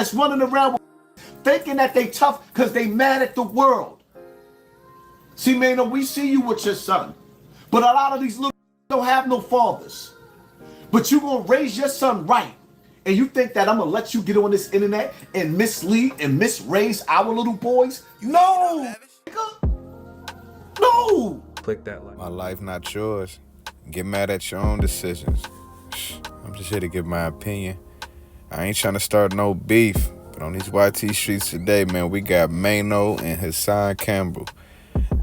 that's running around thinking that they tough because they mad at the world. See, man, we see you with your son, but a lot of these little don't have no fathers. But you gonna raise your son right, and you think that I'm gonna let you get on this internet and mislead and misraise our little boys? No, nigga. No. Click that like. My life not yours. Get mad at your own decisions. I'm just here to give my opinion. I ain't trying to start no beef, but on these YT streets today, man, we got Mayo and Hassan Campbell.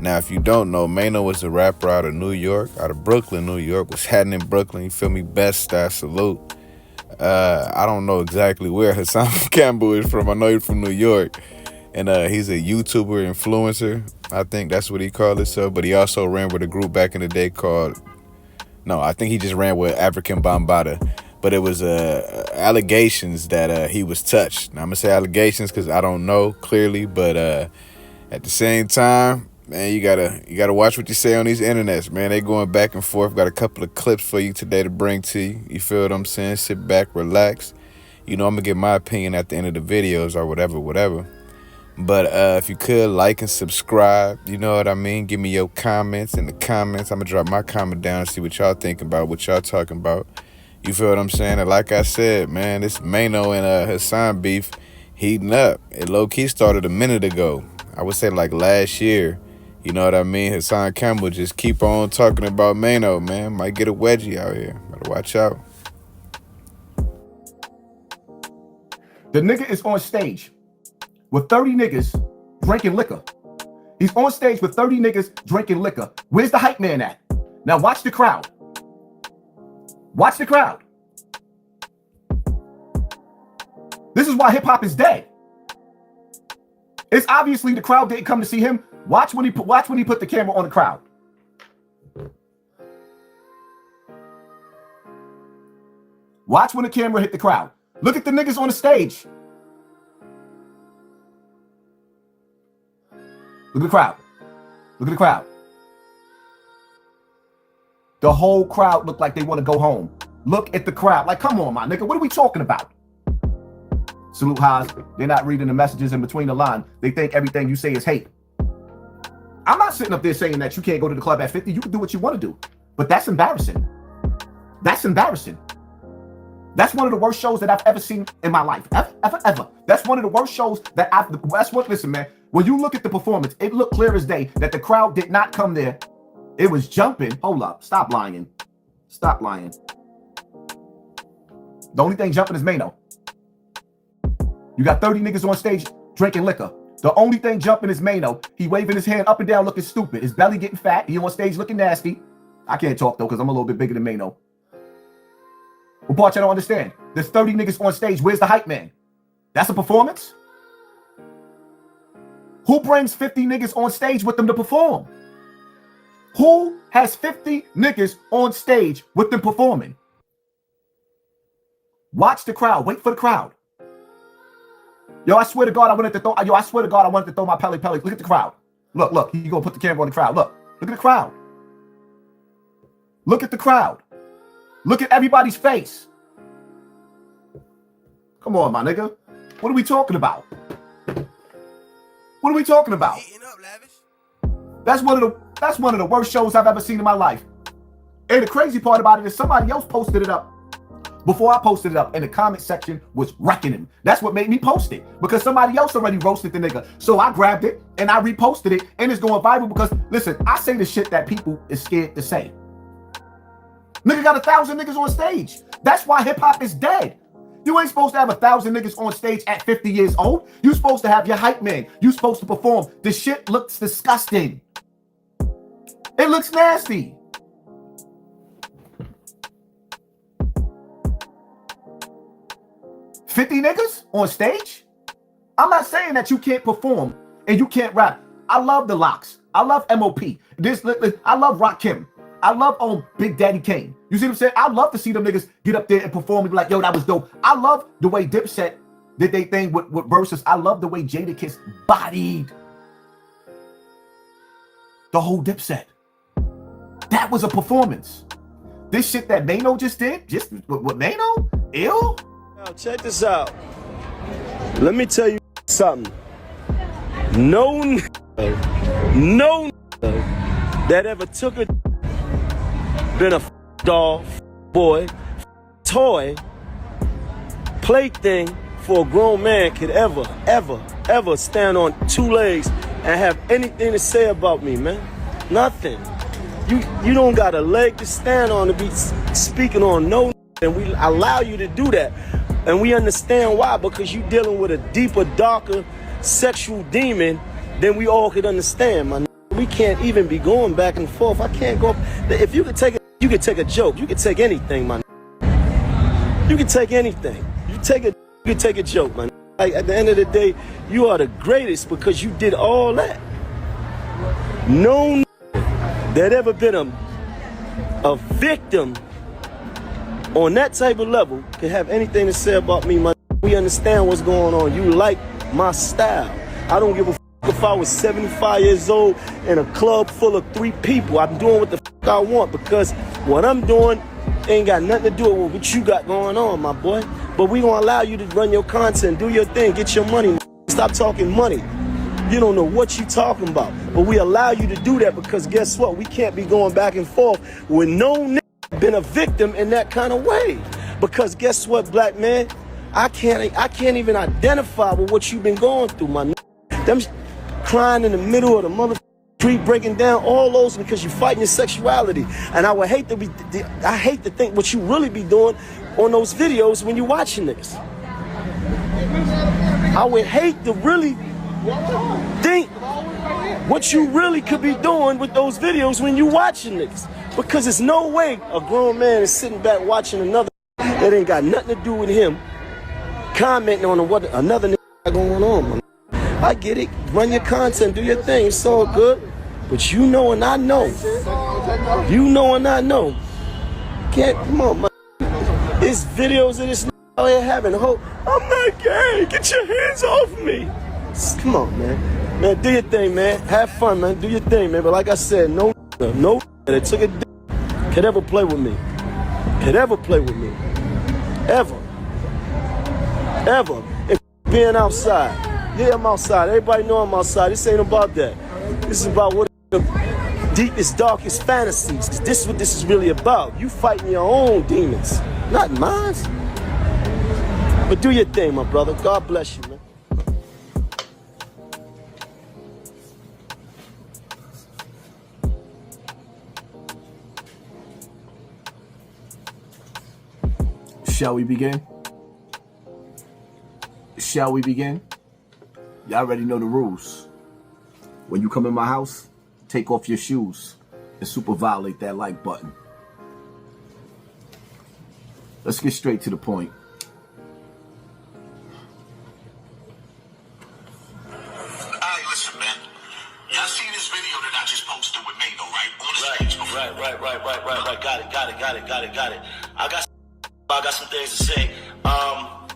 Now, if you don't know, Mayo was a rapper out of New York, out of Brooklyn, New York. Was happening in Brooklyn, you feel me? Best I salute. I don't know exactly where Hassan Campbell is from. I know he's from New York. And he's a YouTuber, influencer. I think that's what he called himself. But he also ran with a group back in the day called... No, I think he just ran with African Bambaataa. But it was allegations that he was touched. Now, I'm going to say allegations because I don't know clearly. But at the same time, man, you gotta watch what you say on these internets, man. They going back and forth. Got a couple of clips for you today to bring to you. You feel what I'm saying? Sit back, relax. You know, I'm going to get my opinion at the end of the videos or whatever. But if you could, like and subscribe, you know what I mean? Give me your comments in the comments. I'm going to drop my comment down and see what y'all think about, what y'all talking about. You feel what I'm saying? And like I said, man, this Mayo and Hassan beef heating up. It low-key started a minute ago. I would say like last year. You know what I mean? Hassan Campbell just keep on talking about Mayo, man. Might get a wedgie out here. Better watch out. The nigga is on stage with 30 niggas drinking liquor. He's on stage with 30 niggas drinking liquor. Where's the hype man at? Now watch the crowd. Watch the crowd. This is why hip hop is dead. It's obviously the crowd didn't come to see him. Watch when he put the camera on the crowd. Watch when the camera hit the crowd. Look at the niggas on the stage. Look at the crowd. Look at the crowd. The whole crowd look like they want to go home. Look at the crowd. Like, come on, my nigga. What are we talking about? Salute Haas. They're not reading the messages in between the line. They think everything you say is hate. I'm not sitting up there saying that you can't go to the club at 50. You can do what you want to do. But that's embarrassing. That's embarrassing. That's one of the worst shows that I've ever seen in my life. Ever. That's one of the worst shows that listen, man. When you look at the performance, it looked clear as day that the crowd did not come there. It was jumping. Hold up. Stop lying. Stop lying. The only thing jumping is Mayo. You got 30 niggas on stage drinking liquor. The only thing jumping is Mayo. He waving his hand up and down looking stupid. His belly getting fat. He on stage looking nasty. I can't talk though because I'm a little bit bigger than Mayo. What part y'all don't understand? There's 30 niggas on stage. Where's the hype man? That's a performance? Who brings 50 niggas on stage with them to perform? Who has 50 niggas on stage with them performing? Watch the crowd. Wait for the crowd. Yo, I swear to God, I wanted to throw my pelly. Look at the crowd. Look. You gonna put the camera on the crowd. Look at the crowd. Look at the crowd. Look at everybody's face. Come on, my nigga. What are we talking about? What are we talking about? That's one of the worst shows I've ever seen in my life. And the crazy part about it is somebody else posted it up before I posted it up, and the comment section was wrecking him. That's what made me post it, because somebody else already roasted the nigga. So I grabbed it and I reposted it, and it's going viral because, listen, I say the shit that people is scared to say. Nigga got 1,000 niggas on stage. That's why hip hop is dead. You ain't supposed to have 1,000 niggas on stage at 50 years old. You supposed to have your hype man. You supposed to perform. This shit looks disgusting. It looks nasty. $50 niggas on stage? I'm not saying that you can't perform and you can't rap. I love the Locks. I love MOP. I love Rakim. I love Big Daddy Kane. You see what I'm saying? I love to see them niggas get up there and perform and be like, yo, that was dope. I love the way Dipset did they thing with verses. I love the way Jadakiss bodied the whole Dipset. That was a performance. This shit that Mayo just did, just with Mayo, ill. Now check this out. Let me tell you something. No that ever took a been a doll, boy, toy, plaything for a grown man could ever stand on 2 legs and have anything to say about me, man. Nothing. You don't got a leg to stand on to be speaking on no, and we allow you to do that. And we understand why, because you dealing with a deeper, darker sexual demon than we all could understand, man. We can't even be going back and forth. I can't go. If you could take it, you could take a joke. You could take anything, man. You could take anything. You could take a joke, man. Like, at the end of the day, you are the greatest because you did all that. No that ever been a victim on that type of level can have anything to say about me, man. We understand what's going on. You like my style. I don't give a if I was 75 years old in a club full of 3 people. I'm doing what the I want because what I'm doing ain't got nothing to do with what you got going on, my boy. But we gonna allow you to run your content, do your thing, get your money. Stop talking money. You don't know what you talking about. But we allow you to do that because guess what? We can't be going back and forth with no nigga been a victim in that kind of way. Because guess what, black man? I can't even identify with what you've been going through, my nigga. Them crying in the middle of the mother street, breaking down all those because you're fighting your sexuality. And I would hate to think what you really be doing on those videos when you're watching this. I would hate to really think what you really could be doing with those videos when you watching this. Because there's no way a grown man is sitting back watching another that ain't got nothing to do with him commenting on what another nigga got going on, man. I get it. Run your content, do your thing. It's all good. But you know and I know. You know and I know. Come on, man. It's videos of this out here having hope. I'm not gay. Get your hands off me. Come on, man. Man, do your thing, man. Have fun, man. Do your thing, man. But like I said, no that took a dick could ever play with me. Could ever play with me. Ever. Ever. If being outside. Yeah, I'm outside. Everybody know I'm outside. This ain't about that. This is about what the deepest, darkest fantasies. Cause this is what this is really about. You fighting your own demons, not mine. But do your thing, my brother. God bless you, man. Shall we begin? Shall we begin? Y'all already know the rules. When you come in my house, take off your shoes and super violate that like button. Let's get straight to the point. Alright, listen, man. Y'all see this video that I just posted with Mayo, right? On the stage before. Right. Got it. I got some things to say.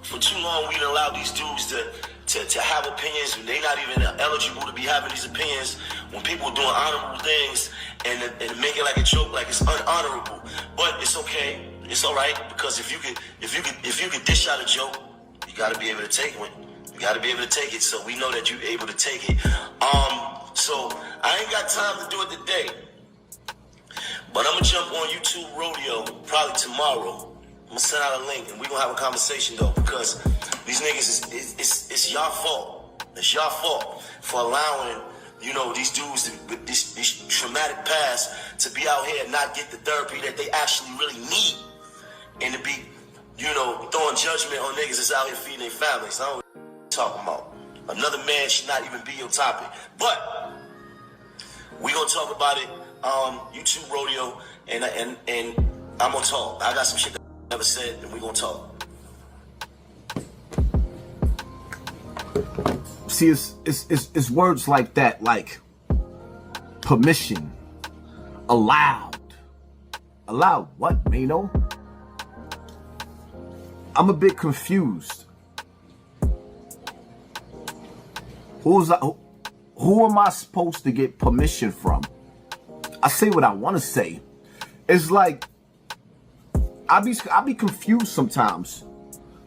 For too long, we done allowed these dudes to have opinions when they're not even eligible to be having these opinions. When people are doing honorable things and make it like a joke, like it's unhonorable. But it's okay. It's all right because if you could dish out a joke, you got to be able to take one. You got to be able to take it. So we know that you're able to take it. So I ain't got time to do it today. But I'm gonna jump on YouTube Rodeo probably tomorrow. I'm gonna send out a link and we're gonna have a conversation though, because these niggas it's your fault. It's your fault for allowing, these dudes with this traumatic past to be out here and not get the therapy that they actually really need. And to be, throwing judgment on niggas that's out here feeding their families. I don't know what you're talking about. Another man should not even be your topic. But we gonna talk about it YouTube Rodeo and I'm gonna talk. I got some shit that I never said and we gonna talk. See, it's words like that, like permission, allowed what, Mayo? I'm a bit confused. Who am I supposed to get permission from? I say what I want to say. It's like I be confused sometimes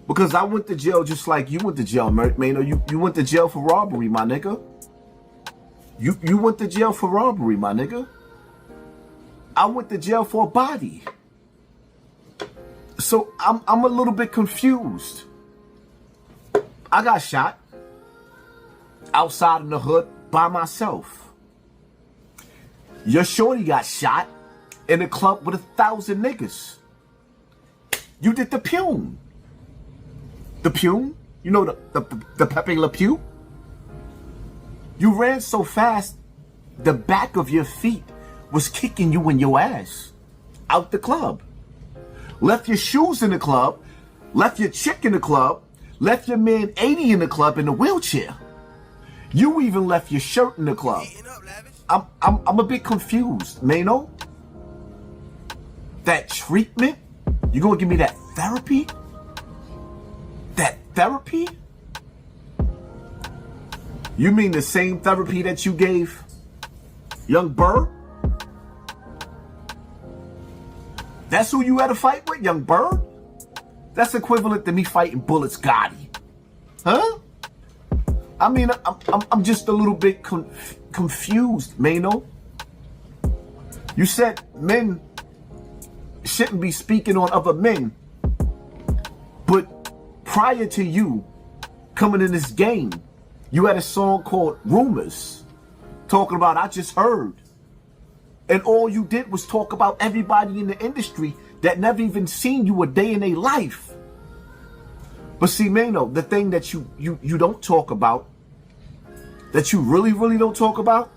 Because I went to jail just like you went to jail, Maino. You went to jail for robbery, my nigga. You went to jail for robbery, my nigga. I went to jail for a body. So I'm a little bit confused. I got shot outside in the hood by myself. Your shorty got shot in a club with 1,000 niggas. You did the Pune. The Pune? You know the Pepe Le Pew? You ran so fast, the back of your feet was kicking you in your ass out the club. Left your shoes in the club, left your chick in the club, left your man 80 in the club in a wheelchair. You even left your shirt in the club. I'm a bit confused, Maino. That treatment? You gonna give me that therapy? That therapy? You mean the same therapy that you gave young Bird? That's who you had a fight with, young Bird? That's equivalent to me fighting Bullets Gotti. Huh? I mean, I'm just a little bit confused, Maino. You said men shouldn't be speaking on other men. But prior to you coming in this game, you had a song called Rumors, talking about I just heard. And all you did was talk about everybody in the industry that never even seen you a day in their life. But see, Maino, the thing that you don't talk about, that you really don't talk about,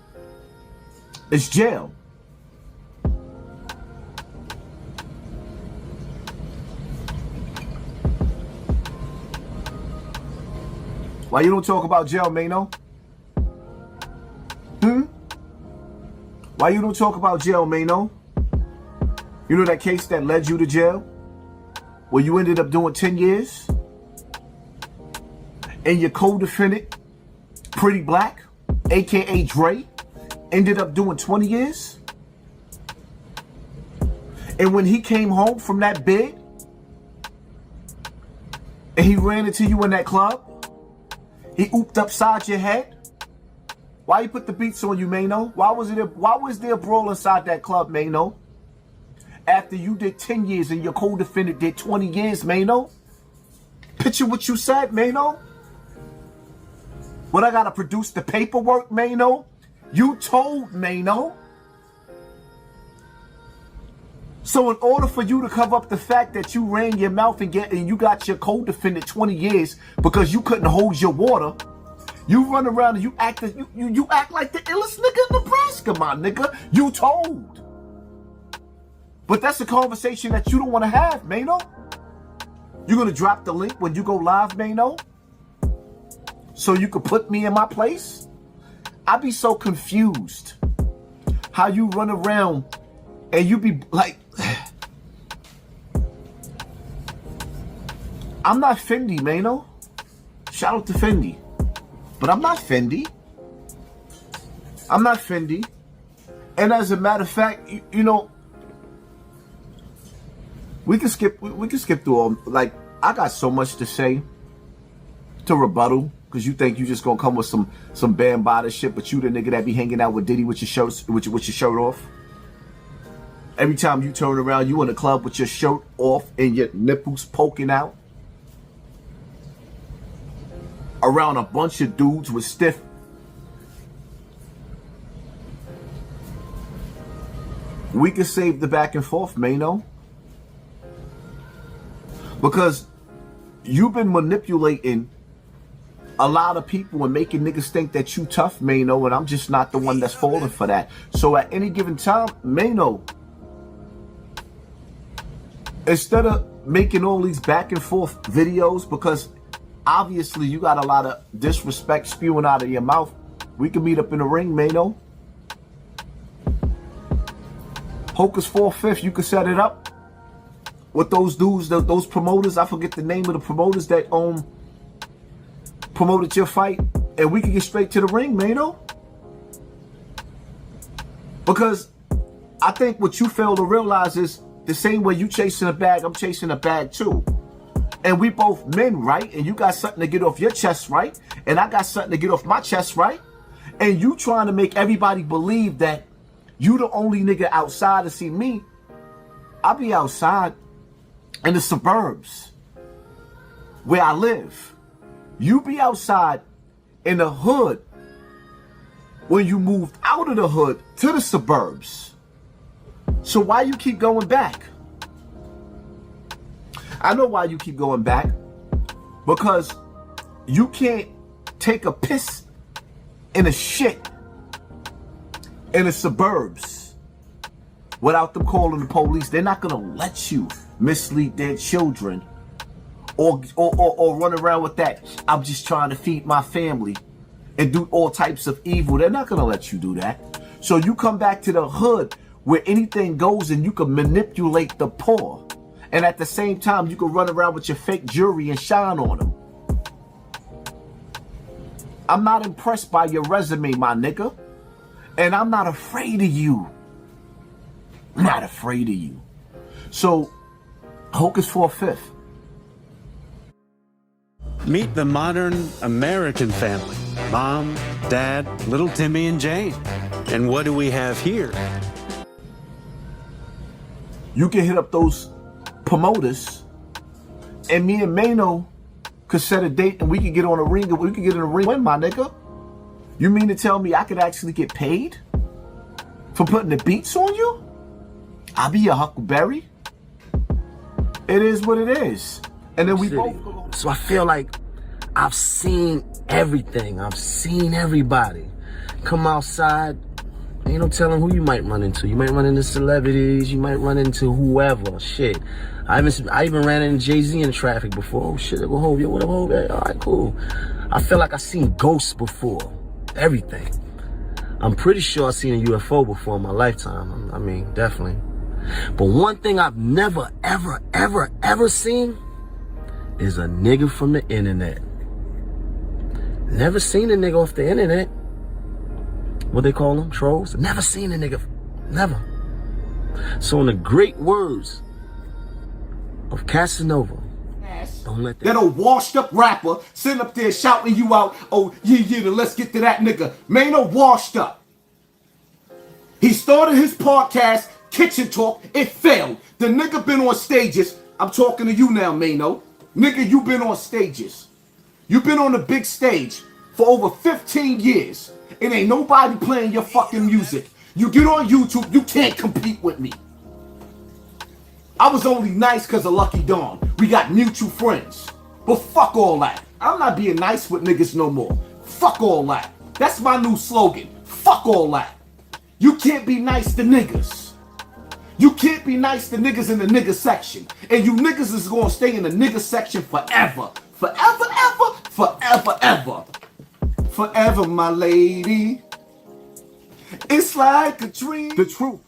is jail. Why you don't talk about jail, Maino? Why you don't talk about jail, Maino? You know that case that led you to jail? Where you ended up doing 10 years? And your co-defendant, Pretty Black, aka Dre, ended up doing 20 years? And when he came home from that bed, and he ran into you in that club, he ooped upside your head? Why you put the beats on you, Maino? Why was there a brawl inside that club, Maino? After you did 10 years and your co-defendant did 20 years, Maino? Picture what you said, Maino. What, I gotta produce the paperwork, Maino? You told, Maino. So in order for you to cover up the fact that you ran your mouth and you got your co-defendant 20 years because you couldn't hold your water, you run around and you act like the illest nigga in Nebraska, my nigga. You told. But that's a conversation that you don't want to have, Maino. You're gonna drop the link when you go live, Maino, so you could put me in my place? I be so confused how you run around and you be like, I'm not Fendi, Maino. Shout out to Fendi. But I'm not Fendi. I'm not Fendi. And as a matter of fact, you know, we can skip through all, like, I got so much to say to Rebuttal, because you think you just gonna come with some Bambada shit, but you the nigga that be hanging out with Diddy with your shirt off. Every time you turn around, you in the club with your shirt off and your nipples poking out. Around a bunch of dudes with stiff. We can save the back and forth, Maino. Because you've been manipulating a lot of people and making niggas think that you tough, Maino, and I'm just not the one that's falling for that. So at any given time, Maino, instead of making all these back and forth videos, because obviously you got a lot of disrespect spewing out of your mouth, we can meet up in the ring, Maino. Hocus 4/5, you can set it up with those dudes, those promoters. I forget the name of the promoters that promoted your fight, and we can get straight to the ring, Maino. Because I think what you fail to realize is the same way you chasing a bag, I'm chasing a bag too. And we both men, right? And you got something to get off your chest, right? And I got something to get off my chest, right? And you trying to make everybody believe that you the only nigga outside to see me. I be outside in the suburbs where I live. You be outside in the hood when you moved out of the hood to the suburbs. So why you keep going back? I know why you keep going back. Because you can't take a piss in a shit in the suburbs without them calling the police. They're not gonna let you mislead their children or run around with that. I'm just trying to feed my family and do all types of evil. They're not gonna let you do that. So you come back to the hood where anything goes and you can manipulate the poor. And at the same time, you can run around with your fake jewelry and shine on them. I'm not impressed by your resume, my nigga. And I'm not afraid of you. I'm not afraid of you. So, Hocus for a fifth. Meet the modern American family. Mom, Dad, little Timmy and Jane. And what do we have here? You can hit up those promoters, and me and Mayo could set a date, and we could get on a ring. We could get in a ring, my nigga. You mean to tell me I could actually get paid for putting the beats on you? I'll be your Huckleberry. It is what it is. And then we both. So I feel like I've seen everything. I've seen everybody. Come outside. Ain't no telling who you might run into. You might run into celebrities. You might run into whoever. Shit. I even ran into Jay-Z in traffic before. Oh shit, go home. Yo, what up, home? All right, cool. I feel like I've seen ghosts before. Everything. I'm pretty sure I've seen a UFO before in my lifetime. I mean, definitely. But one thing I've never, ever seen is a nigga from the internet. Never seen a nigga off the internet. What they call them? Trolls? Never seen a nigga. Never. So in the great words of Casanova, don't let that old washed up rapper sitting up there shouting you out, oh, yeah, let's get to that nigga. Mayo washed up. He started his podcast, Kitchen Talk. It failed. The nigga been on stages. I'm talking to you now, Mayo. Nigga, you been on stages. You been on the big stage for over 15 years. It ain't nobody playing your fucking music. You get on YouTube, you can't compete with me. I was only nice because of Lucky Dawn. We got mutual friends. But fuck all that. I'm not being nice with niggas no more. Fuck all that. That's my new slogan. Fuck all that. You can't be nice to niggas. You can't be nice to niggas in the nigga section. And you niggas is gonna stay in the nigga section forever. Forever, ever, forever, ever. Forever, my lady. It's like a dream. The truth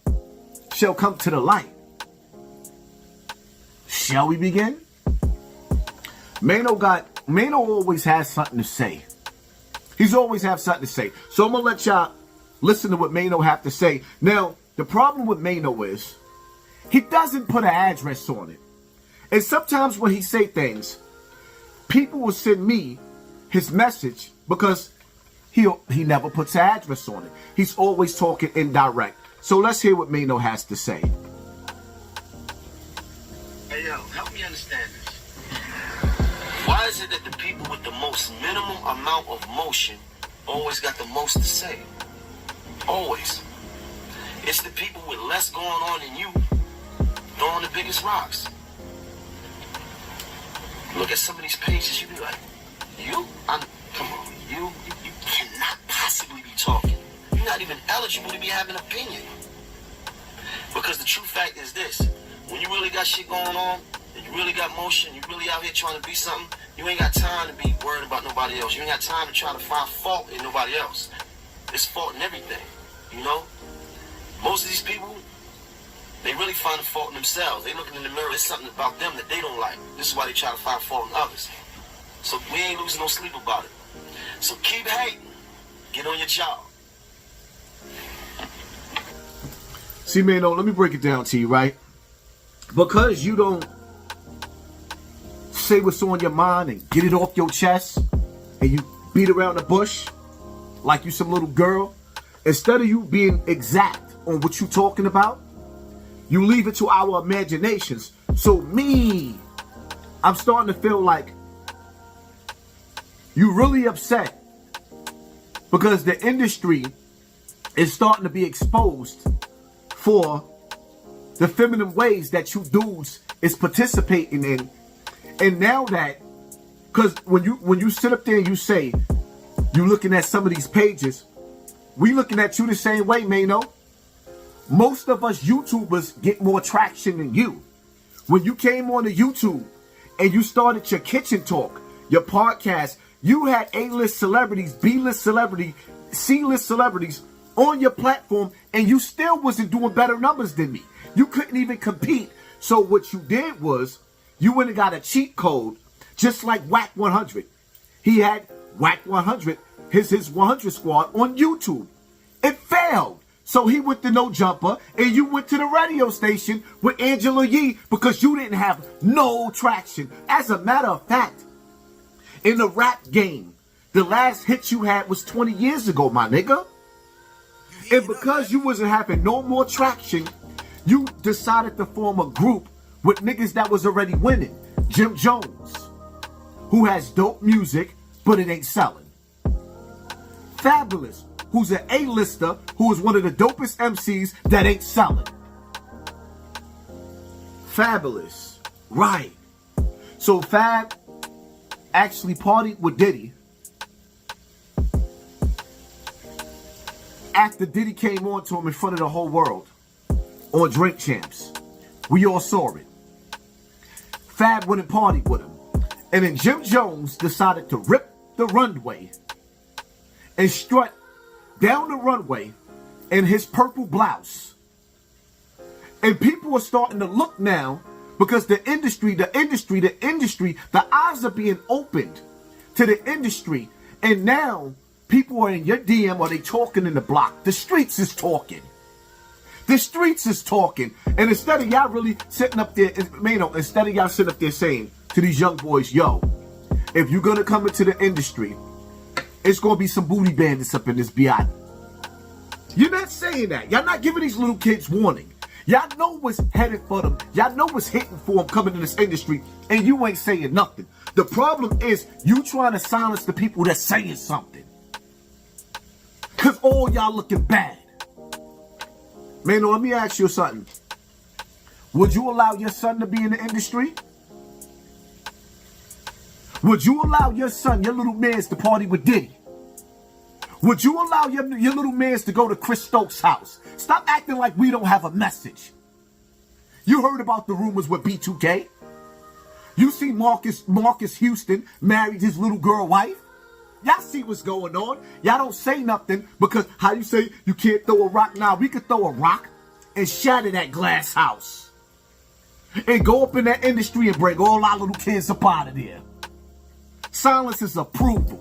shall come to the light. Shall we begin? Mayo always has something to say. He's always have something to say. So I'm gonna let y'all listen to what Mayo have to say. Now, the problem with Mayo is he doesn't put an address on it. And sometimes when he say things, people will send me his message because he never puts an address on it. He's always talking indirect. So let's hear what Mayo has to say. Hey, yo, help me understand this. Why is it that the people with the most minimum amount of motion always got the most to say? Always. It's the people with less going on than you throwing the biggest rocks. Look at some of these pages, you be like, come on, you cannot possibly be talking. You're not even eligible to be having an opinion. Because the true fact is this, when you really got shit going on, and you really got motion, you really out here trying to be something, you ain't got time to be worried about nobody else. You ain't got time to try to find fault in nobody else. There's fault in everything, you know? Most of these people, they really find the fault in themselves. They looking in the mirror, there's something about them that they don't like. This is why they try to find fault in others. So we ain't losing no sleep about it. So keep hating. Get on your job. See, Mayo, let me break it down to you, right? Because you don't say what's on your mind and get it off your chest, and you beat around the bush like you some little girl, instead of you being exact on what you talking about, you leave it to our imaginations. So I'm starting to feel like you really upset because the industry is starting to be exposed for the feminine ways that you dudes is participating in. And now that, because when you sit up there and you say you looking at some of these pages, we looking at you the same way, Mayo. Most of us YouTubers get more traction than you. When you came on to YouTube and you started your kitchen talk, your podcast, you had A-list celebrities, B-list celebrities, C-list celebrities on your platform, and you still wasn't doing better numbers than me. You couldn't even compete. So what you did was you went and got a cheat code, just like Whack 100. He had Whack 100, his 100 squad on YouTube. It failed. So he went to No Jumper, and you went to the radio station with Angela Yee because you didn't have no traction. As a matter of fact, in the rap game, the last hit you had was 20 years ago, my nigga. And because you wasn't having no more traction, you decided to form a group with niggas that was already winning. Jim Jones, who has dope music, but it ain't selling. Fabulous, who's an A-lister, who is one of the dopest MCs that ain't selling. Fabulous, right. So Fab actually partied with Diddy after Diddy came on to him in front of the whole world on Drink Champs. We all saw it. Fab went and partied with him. And then Jim Jones decided to rip the runway and strut down the runway in his purple blouse. And people are starting to look now because the industry, the eyes are being opened to the industry. And now people are in your DM or they talking in the block. The streets is talking. The streets is talking. And instead of y'all really sitting up there, instead of y'all sitting up there saying to these young boys, yo, if you're going to come into the industry, it's going to be some booty bandits up in this BI. You're not saying that. Y'all not giving these little kids warning. Y'all know what's headed for them. Y'all know what's hitting for them coming in this industry, and you ain't saying nothing. The problem is you trying to silence the people that's saying something. Because all y'all looking bad. Man, let me ask you something. Would you allow your son to be in the industry? Would you allow your son, your little mans, to party with Diddy? Would you allow your little mans to go to Chris Stokes' house? Stop acting like we don't have a message. You heard about the rumors with B2K? You see Marcus Houston married his little girl wife? Y'all see what's going on. Y'all don't say nothing because how you say you can't throw a rock? Now we could throw a rock and shatter that glass house. And go up in that industry and bring all our little kids up out of there. Silence is approval.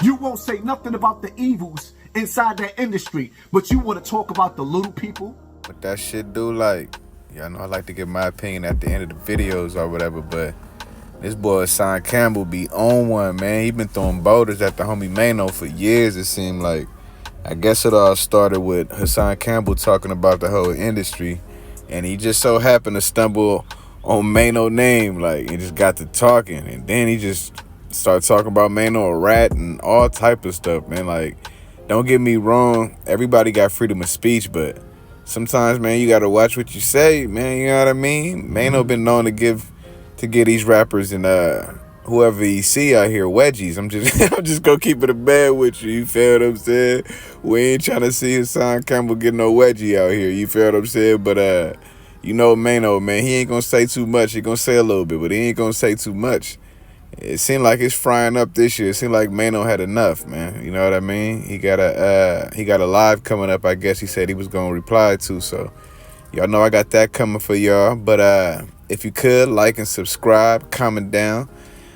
You won't say nothing about the evils inside that industry, but you want to talk about the little people? What that shit do, like, y'all know I like to give my opinion at the end of the videos or whatever, but this boy Hassan Campbell be on one, man. He been throwing boulders at the homie Mayo for years, it seemed like. I guess it all started with Hassan Campbell talking about the whole industry, and he just so happened to stumble on Mayo name, like, he just got to talking, and then he just started talking about Mayo a rat and all type of stuff, man. Like, don't get me wrong, everybody got freedom of speech, but sometimes, man, you gotta watch what you say, man, you know what I mean? Mayo been known to give these rappers and whoever you see out here wedgies. I'm just gonna keep it a bad with you feel what I'm saying? We ain't trying to see Hassan Campbell get no wedgie out here, you feel what I'm saying? But you know Mayo, man, he ain't gonna say too much. He gonna say a little bit, but he ain't gonna say too much. It seemed like it's frying up this year. It seemed like Mayo had enough, man. You know what I mean? He got a live coming up, I guess he said he was gonna reply to, so y'all know I got that coming for y'all. But if you could, like and subscribe, comment down.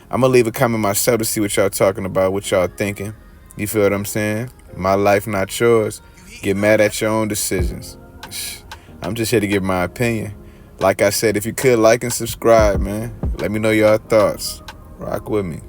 I'm gonna leave a comment myself to see what y'all talking about, what y'all thinking. You feel what I'm saying? My life, not yours. Get mad at your own decisions. I'm just here to give my opinion. Like I said, if you could like and subscribe, man. Let me know your thoughts. Rock with me.